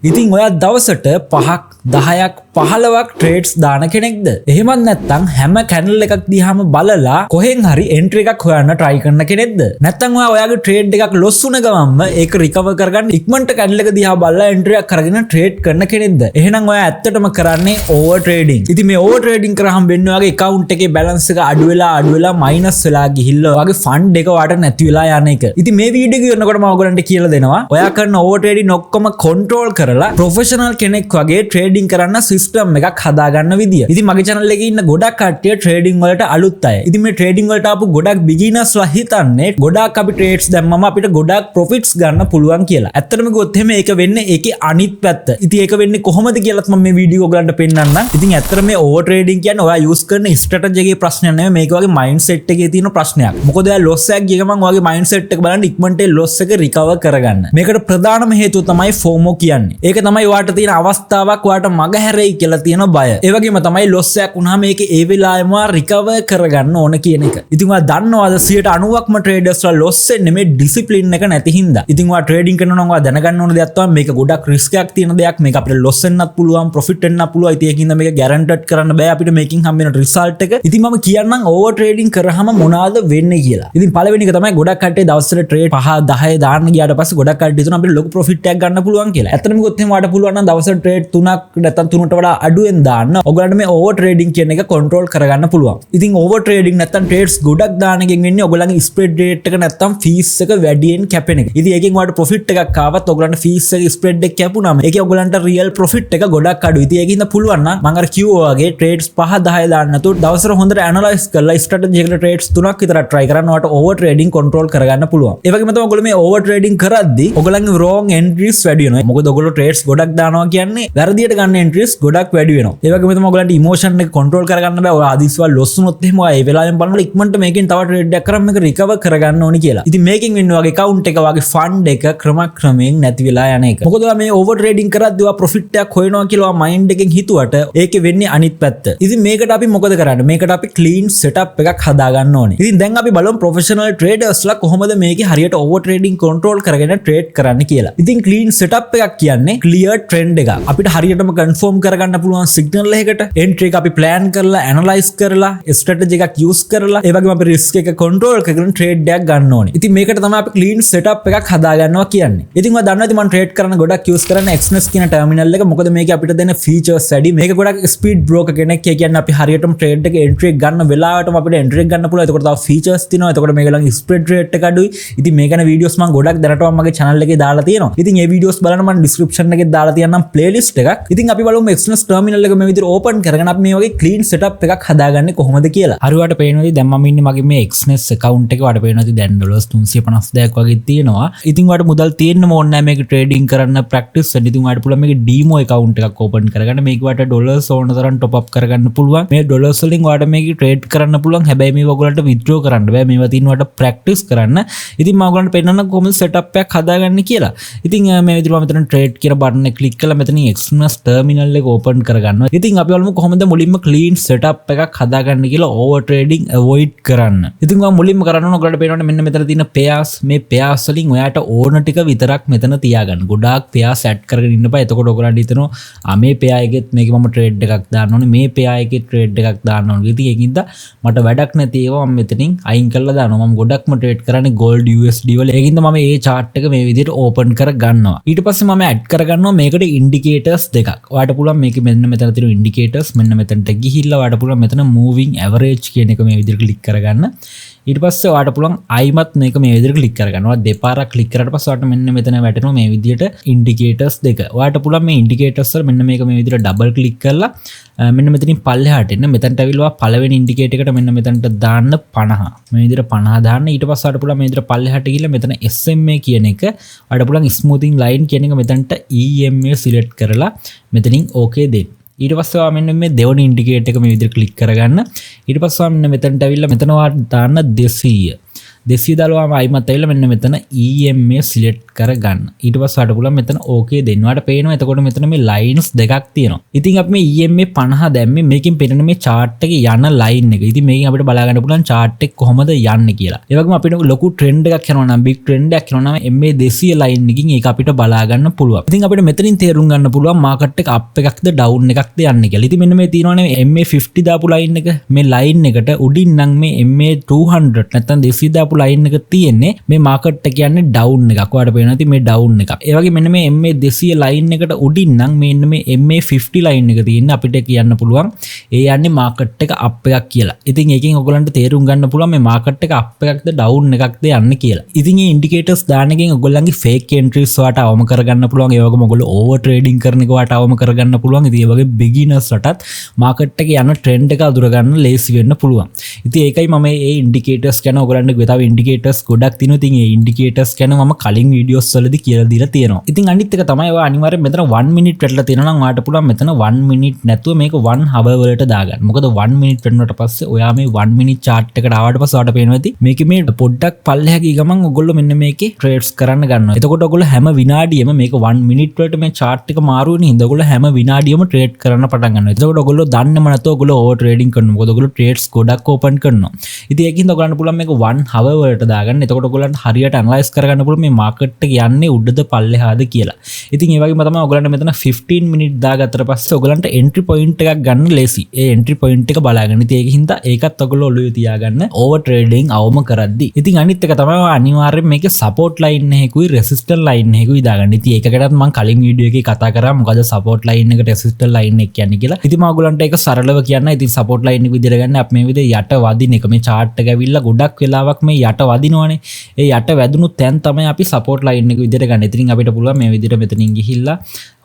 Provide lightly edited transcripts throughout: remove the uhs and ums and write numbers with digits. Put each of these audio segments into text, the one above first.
ඉතින් ඔයා දවසට 5ක් 10ක් 15ක් ට්‍රේඩ්ස් දාන කෙනෙක්ද? එහෙමත් නැත්නම් හැම කැන්ඩල් එකක් දිහාම බලලා කොහෙන් හරි එන්ට්‍රි එකක් හොයන්න try කරන කෙනෙක්ද? නැත්නම් ඔයාගේ ට්‍රේඩ් එකක් ලොස් වුණ ගමන්ම ඒක රිකවර් කරගන්න ඉක්මනට කැන්ඩල් එක දිහා බලලා එන්ට්‍රි එකක් කරගෙන ට්‍රේඩ් කරන කෙනෙක්ද? එහෙනම් ඔයා ඇත්තටම කරන්නේ ඕවර් ට්‍රේඩින්. ඉතින් මේ ඕවර් ට්‍රේඩින් කරාම වෙන්නේ ඔයාගේ account එකේ balance එක අඩු වෙලා මයිනස් වෙලා ගිහිල්ලා ඔයාගේ ෆන්ඩ් එක වාට නැති වෙලා යන එක. ඉතින් මේ වීඩියෝ එක කරනකොට මම ඔයගලන්ට කියලා දෙනවා ඔයා කරන ඕවර් ට්‍රේඩින් ඔක්කොම කන්ට්‍රෝල් කරලා ප්‍රොෆෙෂනල් කෙනෙක් වගේ ට්‍රේඩින් කරන්න සිස්ටම් එකක් හදාගන්න විදිය. ඉතින් මගේ channel එකේ ඉන්න ගොඩක් කට්ටිය ට්‍රේඩින් වලට අලුත් අය. ඉතින් මේ ට්‍රේඩින් වලට ආපු ගොඩක් බිගිනර්ස්ලා හිතන්නේ ගොඩක් අපි ට්‍රේඩ්ස් දැම්මම අපිට ගොඩක් ප්‍රොෆිට්ස් ගන්න පුළුවන් කියලා. ඇත්තටම ගොත් එහෙම ඒක වෙන්නේ ඒකේ අනිත් පැත්ත. ඉතින් ඒක වෙන්නේ කොහොමද කියලාත් මම මේ වීඩියෝ ඔයගලන්ට පෙන්නන්නම්. ඉතින් ඇත්තටම මේ ඕවර් ට්‍රේඩින් කියන්නේ ඔයා යූස් කරන ස්ට්‍රැටජි එකේ ප්‍රශ්නයක් නෙමෙයි මේක වගේ මයින්ඩ් සෙට් එකේ තියෙන ප්‍රශ්නයක්. මොකද ඔයා ලොස් එකක් ගිය ගමන් ඔයාගේ මයින්ඩ් සෙට් එක බලන්න ඉක්මනට ලොස් එක රිකවර් කරගන්න. මේකට ප්‍රධානම හේතුව තමයි FOMO කියන්නේ. ඒක තමයි ඔයාට තියෙන අවස්ථාවක් ඔයාට මග හැරෙයි කියලා තියෙන බය. ඒ වගේම තමයි ලොස් එකක් වුණාම මේක ඒ වෙලාවෙම රිකවර් කරගන්න ඕන කියන එක. ඉතින් ඔයා දන්නවද 90%ක්ම ට්‍රේඩර්ස්ලා ලොස් වෙන්නේ මේ ඩිසිප්ලින් එක නැති හින්දා. ඉතින් ඔයා ට්‍රේඩින් කරනවා නම් ඔයා දැනගන්න ඕන දෙයක් තමයි මේක ගොඩක් රිස්ක් එකක් තියෙන දෙයක්. මේක අපිට ලොස් වෙන්නත් පුළුවන්, ප්‍රොෆිට් වෙන්නත් පුළුවන්. ඉතින් ඒකින්ද මේක ගැරන්ටඩ් කරන්න බෑ අපිට මේකෙන් හම්බ වෙන රිසල්ට් එක. ඉතින් මම කියන්නම් ඕවර් ට්‍රේඩින් කරාම මොනවාද වෙන්නේ කියලා. ඉතින් පළවෙනි එක තමයි ගොඩක් කට්ටිය දවසට ට්‍රේඩ් 5 10 දාන්න ගියාට පස්සේ ගොඩක් කට්ටිය හිතනවා අපිට ලොකු ප්‍රොෆිට් එකක් ගන්න පුළුවන් කියලා. ඇත්තටම ගොත් එහෙම වාට පුළුවන් නම් දවසට ට්‍රේඩ් 3ක් නැත්නම් 3ට වඩා අඩුවෙන් දාන්න. ඔයගලන්ට මේ ඕවර් ට්‍රේඩින් කියන එක කන්ට්‍රෝල් කරගන්න පුළුවන්. ඉතින් ඕවර් ට්‍රේඩින් නැත්නම් ට්‍රේඩ්ස් ගොඩක් දාන එකෙන් වෙන්නේ ඔයගලන්ගේ ස්ප්‍රෙඩ් රේට් එක නැත්නම් ෆීස් එක වැඩියෙන් කැපෙන එක. ඉතින් ඒකෙන් වාට ප්‍රොෆිට් එකක් ආවත් ඔයගලන්ට ෆීස් එක ස්ප්‍රෙඩ් එක කැපුණාම ඒකේ ඔයගලන්ට රියල් ප්‍රොෆිට් එක ගොඩක් අඩුයි. ඉතින් ඒකින්ද පුළුවන් නම් මම අර කිව්වා වගේ ට්‍රේඩ්ස් 5 10 දාන්න නැතුව දවසට හොඳට ඇනලයිස් කරලා ස්ට්‍රැටජි එකට ට්‍රේඩ්ස් 3ක් විතර try කරන්න වාට ඕවර් ට්‍රේඩින් කන්ට්‍රෝල් කරගන්න පුළුවන්. ඒ වගේම තමයි ඔයගොල්ලෝ මේ ඕවර් ට්‍රේඩින් කරද්දී ඔයගලන්ගේ wrong entries වැඩි වෙනවා. මොකද ඔයගොල්ලෝ ට්‍රේඩ්ස් ගොඩක් දානවා කියන්නේ වැරදියට ගන්න entries ගොඩක් වැඩි වෙනවා. ඒ වගේම තමයි ඔයගලන්ට ඉමෝෂන් එක කන්ට්‍රෝල් කරගන්න බෑ. ඔය ආදිස්වල් ලොස් වුණොත් එහෙම ඔය ඒ වෙලාවෙන් බලනකොට ඉක්මනට මේකෙන් තව ට්‍රේඩ් එකක් කරාම මේක රිකවර් කරගන්න ඕනි කියලා. ඉතින් මේකෙන් වෙන්නේ ඔයගේ account එක ඔයගේ ෆන්ඩ් එක ක්‍රමක්‍රමයෙන් නැති වෙලා යන එක. මොකද ඔයා මේ ඕවර් ට්‍රේඩින් කරද්දී ඔයා ප්‍රොෆිට් එකක් හොයනවා කියලා ඔයා මයින්ඩ් එකෙන් හිතුවට ඒකේ වෙන්නේ අනිත් පැත්ත. ඉතින් මේකට අපි මොකද කරන්නේ? මේකට අපි ක්ලීන් සෙටප් එකක් හදා ගන්න ඕනේ. ඉතින් දැන් අපි බලමු ප්‍රොෆෙෂනල් ට්‍රේඩර්ස්ලා කොහොමද මේකේ හරියට ඕවර් ට්‍රේඩින් කන්ට්‍රෝල් කරගෙන ට්‍රේඩ් කරන්න කියලා. ඉතින් ක්ලීන් සෙටප් එකක් කියන්නේ ක්ලියර් ට්‍රෙන්ඩ් එක. අපිට හරියටම කන්ෆර්ම් කරගන්න පුළුවන් සිග්නල් එකකට එන්ට්‍රි එක අපි ප්ලෑන් කරලා ඇනලයිස් කරලා ස්ට්‍රැටජි එකක් යූස් කරලා ඒ වගේම අපි රිස්ක් එක කන්ට්‍රෝල් කරගෙන ට්‍රේඩ් එකක් ගන්න ඕනේ. ඉතින් මේකට තමයි අපි ක්ලීන් සෙටප් එකක් හදා ගන්නවා කියන්නේ. ඉතින් ඔයා දන්නවා ඉතින් මම ට්‍රේඩ් කරන ගොඩක් යූස් කරන්නේ Exness කියන ටර්මිනල් එක. මොකද මේකේ අපිට දෙන ෆීචර්ස් වැඩි. මේක ගොඩක් ස්පීඩ් බ්‍රෝකර් කෙනෙක් කියන්නේ අපි හරියටම ට්‍රේඩ් එකේ එන්ට්‍රි එක ගන්න වෙලාවටම අපිට එන්ට්‍රි එක ගන්න පුළුවන්. ඒකට තව ෆීචර්ස් තියෙනවා. ඒකට මේක ළඟ ස්ප්‍රෙඩ් රේට් එක අඩුයි. ඉතින් මේ ගැන වීඩියෝස් මම ගොඩක් දැනටම මගේ channel එකේ දාලා තියෙනවා. ඉතින් මේ වීඩියෝස් බලන්න මම description එකේ දාලා තියන්නම් playlist එකක්. ඉතින් අපි බලමු Exness terminal එක මේ විදිහට open කරගෙන අපි මේ වගේ clean setup එකක් හදාගන්නේ කොහොමද කියලා. හරි ඔයාලට පේනවාද දැන් මම ඉන්නේ මගේ මේ Exness account එකේ. ඔයාලට පේනවාද දැන් $352ක් වගේ තියෙනවා. ඉතින් ඔයාලට මුදල් තියෙන්න ඕනේ නැහැ මේක trading කරන්න practice වෙන්න. ඉතින් ඔයාලට පුළුවන් මේක demo account එකක් open කරගන්න. මේක ඔයාලට dollars ඕන තරම් top up කරගන්න පුළුවන්. මේ dollars වලින් ඔයාලට මේක trade කරන්න පුළුවන්. හැබැයි මේක ඔයගොල්ලන්ට withdraw කරන්න බෑ. මේවා තියෙන ඔයාලට practice කරන්න. ඉතින් මම ඔයගොල්ලන්ට පෙන්නන්න කොහොමද setup එකක් හදාගන්නේ කියලා. ඉතින් මේ විදිහට මම මෙතන trade කියන button එක click කරලා මෙතනින් Exness terminal එක open කරගන්නවා. ඉතින් අපි බලමු කොහොමද මුලින්ම clean setup එකක් හදාගන්න කියලා over trading avoid කරන්න. ඉතින් මම මුලින්ම කරන්න ඕන ඔයගොල්ලන්ට පේනවනේ මෙන්න මෙතන තියෙන pairs. මේ pairs වලින් ඔයාට ඕන ටික විතරක් මෙතන තියාගන්න. ගොඩාක් pairs add කරගෙන ඉන්න බෑ. එතකොට ඔයගොල්ලන්ට හිතනවා මේ pair එකෙත් මේකේ මම trade එකක් දාන්න ඕනේ. මේ pair එකේ trade එකක් දාන්න ඕනේ. ඉතින් ඒකින්ද මට වැඩක් නැති ඒවා මම මෙතනින් අයින් කරලා දානවා. මම ගොඩක්ම trade කරන්නේ gold USD වල. ඒකින්ද මම මේ chart එක මේ විදිහට open කර ගන්නවා. ඊට පස්සේ මම add කරගන්නවා මේකට indicators දෙකක්. ඔයාලට පුළුවන් මේකේ මෙන්න මෙතන තියෙන indicators මෙන්න මෙතනට ගිහිල්ලා ඔයාලට පුළුවන් මෙතන moving average කියන එක මේ විදිහට click කරගන්න. ඊට පස්සේ ඔයාලට පුළුවන් අයිමත් මේක මේ විදිහට click කරගන්න. ඔයාලා දෙපාරක් click කරාට පස්සේ ඔයාලට මෙන්න මෙතන වැටෙනවා මේ විදිහට indicators දෙක. ඔයාලට පුළුවන් මේ indicators වල මෙන්න මේක මේ විදිහට double click කරලා මෙන්න මෙතනින් පල්ලෙහාට එන්න. මෙතනට අවිල්ලා පළවෙනි ඉන්ඩිකේටර් එකට මෙන්න මෙතනට දාන්න 50. මේ විදිහට 50 දාන්න. ඊට පස්සේ ඔයාලට පුළුවන් මේ විදිහට පල්ලෙහාට ගිහලා මෙතන SMA කියන එක ඔයාලට පුළුවන් smoothing line කියන එක මෙතනට EMA select කරලා මෙතනින් okay දෙන්න. ඊට පස්සේ ඔයා මෙන්න මේ දෙවෙනි ඉන්ඩිකේටර් එක මේ විදිහට ක්ලික් කරගන්න. ඊට පස්සේ ඔයා මෙන්න මෙතනට ඇවිල්ලා මෙතන ඔයා දාන්න 200. 210ම අයිමත් ඇවිල්ලා මෙන්න මෙතන EMA සිලෙක්ට් කරගන්න. ඊට පස්සේ ඔයාලට පුළුවන් මෙතන ඕකේ දෙන්න. ඔයාලට පේනවා එතකොට මෙතන මේ ලයින්ස් දෙකක් තියෙනවා. ඉතින් අපි මේ EMA 50 දැම්මේ මේකෙන් පෙන්නන මේ chart එකේ යන ලයින් එක. ඉතින් මේකෙන් අපිට බලා ගන්න පුළුවන් chart එක කොහොමද යන්නේ කියලා. ඒ වගේම අපිට ලොකු ට්‍රෙන්ඩ් එකක් යනවා නම් big trend එකක් යනවා නම් MA 200 ලයින් එකකින් ඒක අපිට බලා ගන්න පුළුවන්. ඉතින් අපිට මෙතනින් තේරුම් ගන්න පුළුවන් මාකට් එක අප් එකක්ද ඩවුන් එකක්ද යන්නේ කියලා. ඉතින් මෙන්න මේ තියෙනවානේ MA 50 දාපු ලයින් එක. මේ ලයින් එකට උඩින් නම් මේ MA 200 නැත්නම් 200 දාපු ලයින් එක තියෙන්නේ. මේ මාකට් එක කියන්නේ ඩවුන් එකක්. ඔයාලට පේනවා ඉතින් මේ ඩවුන් එකක්. ඒ වගේ මෙන්න මේ MA 200 ලයින් එකට උඩින් නම් මෙන්න මේ MA 50 ලයින් එක තියෙන්නේ. අපිට කියන්න පුළුවන් ඒ යන්නේ මාකට් එක අප් එකක් කියලා. ඉතින් ඒකෙන් ඔයගොල්ලන්ට තේරුම් ගන්න පුළුවන් මේ මාකට් එක අප් එකක්ද ඩවුන් එකක්ද යන්නේ කියලා. ඉතින් මේ ඉන්ඩිකේටර්ස් දාන එකෙන් ඔයගොල්ලන්ගේ ෆේක් එන්ට්‍රීස් වලට අවම කරගන්න පුළුවන්. ඒ වගේම ඔයගොල්ලෝ ඕවර් ට්‍රේඩින් කරන එක වලට අවම කරගන්න පුළුවන්. ඉතින් ඒ වගේ බිගිනර්ස් වලටත් මාකට් එකේ යන ට්‍රෙන්ඩ් එක අඳුර ගන්න ලේසි වෙන්න පුළුවන්. ඉතින් ඒකයි මම මේ ඉන්ඩිකේටර්ස් ගැන ඔයගොල්ලන්ට තව ඉන්ඩිකේටර්ස් ගොඩක් තියෙනවා. ඉතින් මේ ඉන්ඩිකේටර්ස් ගැන මම කලින් වීඩියෝස් වලදී කියලා දීලා තියෙනවා. ඉතින් අනිත් එක තමයි ඔය අනිවාර්යෙන් මෙතන 1 මිනිට් වැටලා තියෙනවා නම් ඔයාලට පුළුවන් මෙතන 1 මිනිට් නැතුව මේක 1 hour වලට දාගන්න. මොකද 1 මිනිට් වෙනුවට පස්සේ ඔයා මේ 1 මිනිට් chart එකට ආවට පස්සේ ඔයාලට පේනවා ඇති මේකේ මේ පොඩ්ඩක් පල්ලෙහා ගිය ගමන් ඔයගොල්ලෝ මෙන්න මේකේ ට්‍රේඩ්ස් කරන්න ගන්නවා. එතකොට ඔයගොල්ලෝ හැම විනාඩියෙම මේක 1 මිනිට් වලට මේ chart එක මාරු වෙන හින්දා ඔයගොල්ලෝ හැම විනාඩියෙම ට්‍රේඩ් කරන්න පටන් ගන්නවා. එතකොට ඔයගොල්ලෝ දන්නේම නැතුව ඔයගොල්ලෝ ඕවර් ට්‍රේඩින් කරනවා. මොකද ඔයගොල්ලෝ ට්‍රේඩ්ස් ගොඩක් ඕපන් කරනවා. ඉතින් ඒකින්ද ඔයගොල්ලන්ට පුළුවන් මේක 1 hour වලට දාගන්න. එතකොට ඔයගොල්ලන්ට හරියට ඇනලයිස් කරගන්න පුළුවන් මේ මාකට් එක යන්නේ උඩද පල්ලෙහාද කියලා. ඉතින් ඒ වගේම තමයි ඔයගොල්ලන්ට මෙතන 15 මිනිට් දාගත්තට පස්සේ ඔයගොල්ලන්ට එන්ට්‍රි පොයින්ට් එකක් ගන්න ලේසි. ඒ එන්ට්‍රි පොයින්ට් එක බලාගන්න. ඉතින් ඒකින්ද ඒකත් ඔයගොල්ලෝ ඔළුවේ තියාගන්න ඕවර් ට්‍රේඩින් අවම කරද්දී. ඉතින් අනිත් එක තමයි අනිවාර්යෙන් මේකේ සපෝට් ලයින් එකකුයි රෙසිස්ටන්ට් ලයින් එකකුයි දාගන්න. ඉතින් ඒකකටත් මම කලින් වීඩියෝ එකේ කතා කරා මොකද සපෝට් ලයින් එක රෙසිස්ටන්ට් ලයින් එක කියන්නේ කියලා. ඉතින් මම ඔයගොල්ලන්ට ඒක සරලව කියන්න. ඉතින් සපෝට් ලයින් එක විදිහට ගන්න අපි මේ විදිහට යට වදින එක මේ chart එක ඇවිල්ලා ගොඩක් වෙලාවක් මේ යට වදිනවනේ. ඒ යට වැදුණු තැන් තමයි අපි සපෝට් ලයින් එක විදිහට ගන්න. ඉතින් අපිට පුළුවන් මේ විදිහට මෙතනින් ගිහිල්ලා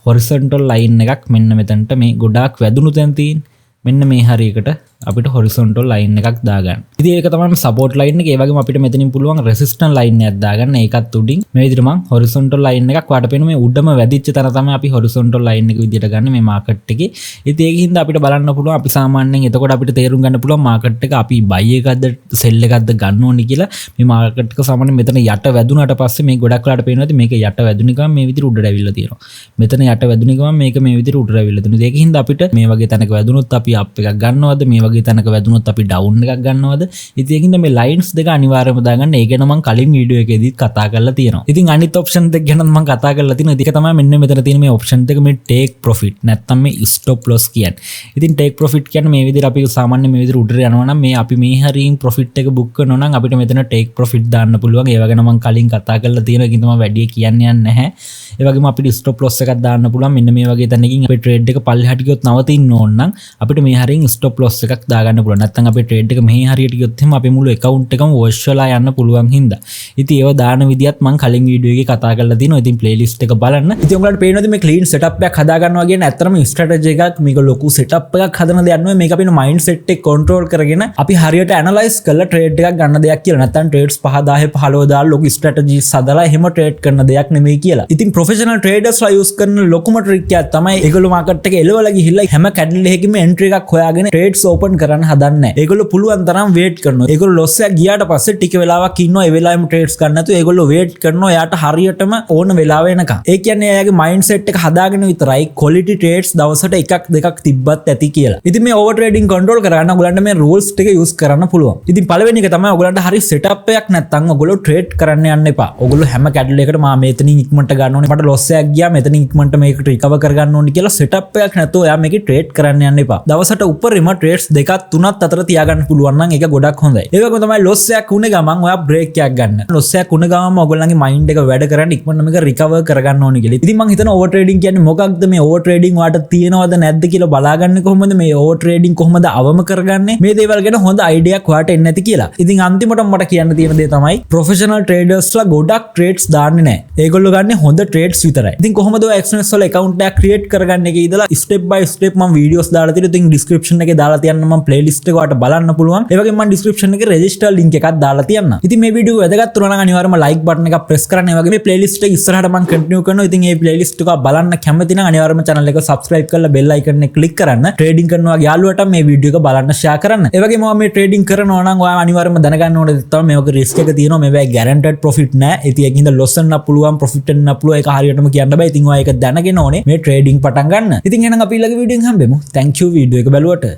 horizontal line එකක් මෙන්න මෙතනට මේ ගොඩාක් වැදුණු තැන් තියෙන මෙන්න මේ හරියකට අපිට horizontal line එකක් දාගන්න. ඉතින් ඒක තමයි support line එක. ඒ වගේම අපිට මෙතනින් පුළුවන් resistance line එකක් දාගන්න. ඒකත් උඩින් මේ විදිහට මම horizontal line එකක් වාට පේන මේ උඩම වැදිච්ච තැන තමයි අපි horizontal line එක විදිහට ගන්න මේ market එකේ. ඉතින් ඒකින්ද අපිට බලන්න පුළුවන් අපි සාමාන්‍යයෙන් එතකොට අපිට තේරුම් ගන්න පුළුවන් market එක අපි buy එකක්ද sell එකක්ද ගන්න ඕනේ කියලා. මේ market එක සාමාන්‍යයෙන් මෙතන යට වැදුනට පස්සේ මේ ගොඩක් වෙලාට පේනවා මේක යට වැදුන ගමන් මේ විදිහට උඩට ඇවිල්ලා තියෙනවා. මෙතන යට වැදුන ගමන් මේක මේ විදිහට උඩට ඇවිල්ලා තියෙනවා. ඒකින්ද අපිට මේ වගේ තැනක වැදුනොත් අපි up එකක් ගන්නවද මේ වගේ තැනක වැදුනොත් අපි ඩවුන් එකක් ගන්නවද? ඉතින් ඒකින්ද මේ ලයින්ස් දෙක අනිවාර්යයෙන්ම දාගන්න. ඒ ගැන මම කලින් වීඩියෝ එකේදීත් කතා කරලා තියෙනවා. ඉතින් අනිත් ඔප්ෂන් දෙක ගැන මම කතා කරලා තියෙනවා. ඒක තමයි මෙන්න මෙතන තියෙන මේ ඔප්ෂන් දෙක මේ ටේක් ප්‍රොෆිට් නැත්නම් මේ ස්ටොප් ලොස් කියන්නේ. ඉතින් ටේක් ප්‍රොෆිට් කියන්නේ මේ විදිහට අපි සාමාන්‍ය මේ විදිහට උඩට යනවා නම් මේ අපි මේ හරියින් ප්‍රොෆිට් එක බුක් කරනවා නම් අපිට මෙතන ටේක් ප්‍රොෆිට් දාන්න පුළුවන්. ඒ වගේම මම කලින් කතා කරලා තියෙනවා. ඒකින් තමයි වැඩි කියන්නේ නැහැ. ඒ වගේම අපිට ස්ටොප් ලොස් එකක් දාන්න පුළුවන්. මෙන්න මේ වගේ තැනකින් අපේ ට්‍රේඩ් එක පල්ලෙහාට ගියොත් නවතින්න ඕන නම් අපිට මේ හරියින් ස්ටොප් ලොස් එකක් දාගන්න පුළුවන්. නැත්නම් අපේ ට්‍රේඩ් එක මෙහි හරියට ගියොත් එහෙනම් අපේ මුළු account එකම wash වෙලා යන්න පුළුවන් හින්දා. ඉතින් ඒව දාන විදියත් මම කලින් වීඩියෝ එකේ කතා කරලා තියෙනවා. ඉතින් playlist එක බලන්න. ඉතින් ඔයාලට පේනවාද මේ clean setup එකක් හදා ගන්නවා කියන්නේ ඇත්තටම strategy එකක්. මේක ලොකු setup එකක් හදන දෙයක් නෙවෙයි. මේක අපේ mindset එක control කරගෙන අපි හරියට analyze කරලා trade එකක් ගන්න දෙයක් කියලා. නැත්නම් trades 5000 15 දාලා ලොකු strategies හදලා එහෙම trade කරන දෙයක් නෙමෙයි කියලා. ඉතින් professional traders ලා use කරන ලොකුම trick එක තමයි ඒගොල්ලෝ market එක එලවලා ගිහිල්ලා හැම candle එකකින්ම entry එකක් හොයාගෙන trades open කරන්න හදන්නේ නැහැ. ඒගොල්ලෝ පුළුවන් තරම් wait කරනවා. ඒගොල්ලෝ loss එක ගියාට පස්සේ ටික වෙලාවක් ඉන්නවා. ඒ වෙලාවෙම trades ගන්න නැතුව ඒගොල්ලෝ wait කරනවා. එයාට හරියටම ඕන වෙලාව එනකම්. ඒ කියන්නේ එයාගේ mindset එක හදාගෙන විතරයි quality trades දවසට එකක් දෙකක් තිබ්බත් ඇති කියලා. ඉතින් මේ over trading control කරගන්න ඔයගොල්ලන්ට මේ rules ටික use කරන්න පුළුවන්. ඉතින් පළවෙනි එක තමයි ඔයගොල්ලන්ට හරි setup එකක් නැත්නම් ඔයගොල්ලෝ trade කරන්න යන්න එපා. ඔයගොල්ලෝ හැම candle එකකට මම මෙතනින් ඉක්මනට ගන්න ඕනේ. මට loss එකක් ගියා මෙතනින් ඉක්මනට මේකට recover කරගන්න ඕනේ කියලා setup එකක් නැතුව ඔයා මේකේ trade කරන්න යන්න එපා. දවසට උඩරිම trades දෙකක් තුනක් අතර තියාගන්න පුළුවන් නම් ඒක ගොඩක් හොඳයි. ඒ වගේම තමයි loss එකක් වුණ ගමන් ඔයා break එකක් ගන්න. loss එකක් වුණ ගමන් ඔයගොල්ලන්ගේ mind එක වැඩ කරන් ඉක්මනට මේක recover කරගන්න ඕනේ කියලා. ඉතින් මම හිතනවා over trading කියන්නේ මොකක්ද මේ over trading ඔයාට තියෙනවද නැද්ද කියලා බලාගන්නේ කොහොමද මේ over trading කොහොමද අවම කරගන්නේ මේ දේවල් ගැන හොඳ idea එකක් ඔයාට එන්නේ නැති කියලා. ඉතින් අන්තිමට මට කියන්න තියෙන දේ තමයි professional traders ලා ගොඩක් trades දාන්නේ නැහැ. ඒගොල්ලෝ ගන්නේ හොඳ trades විතරයි. ඉතින් කොහොමද ඔය Exness වල account එකක් create කරගන්න එකේ ඉඳලා step by step මම videos දාලා තියෙනවා. ඉතින් description එකේ දාලා තියන්න කරන්න මම ප්ලේලිස්ට් එක ඔයාලට බලන්න පුළුවන්. ඒ වගේම මම ඩිස්ක්‍රිප්ෂන් එකේ රෙජිස්ටර් ලින්ක් එකක් දාලා තියන්නම්. ඉතින් මේ වීඩියෝ වැදගත් වුණා නම් අනිවාර්යයෙන්ම ලයික් බටන් එක ප්‍රෙස් කරන්න. ඒ වගේම මේ ප්ලේලිස්ට් එක ඉස්සරහට මම කන්ටිනියු කරනවා. ඉතින් මේ ප්ලේලිස්ට් එක බලන්න කැමති නම් අනිවාර්යයෙන්ම channel එක subscribe කරලා bell icon එක click කරන්න. ට්‍රේඩින් කරනවා වගේ යාළුවට මේ වීඩියෝ එක බලන්න share කරන්න. ඒ වගේම ඔයා මේ ට්‍රේඩින් කරනවා නම් ඔයා අනිවාර්යයෙන්ම දැනගන්න ඕනේ තමයි මේ වගේ risk එක තියෙනවා. මේ වෙයි guaranteed profit නෑ. ඉතින් ඒකින්ද loss වෙන්න පුළුවන් profit වෙන්න පුළුවන්. ඒක හරියටම කියන්න බෑ. ඉතින් ඔයා ඒක දැනගෙන ඕනේ මේ ට්‍රේඩින් පටන් ගන්න. ඉතින් එහෙනම් අපි ඊළඟ වීඩියෝ එකෙන් හම්බෙමු. thank you වීඩියෝ එක බලුවට.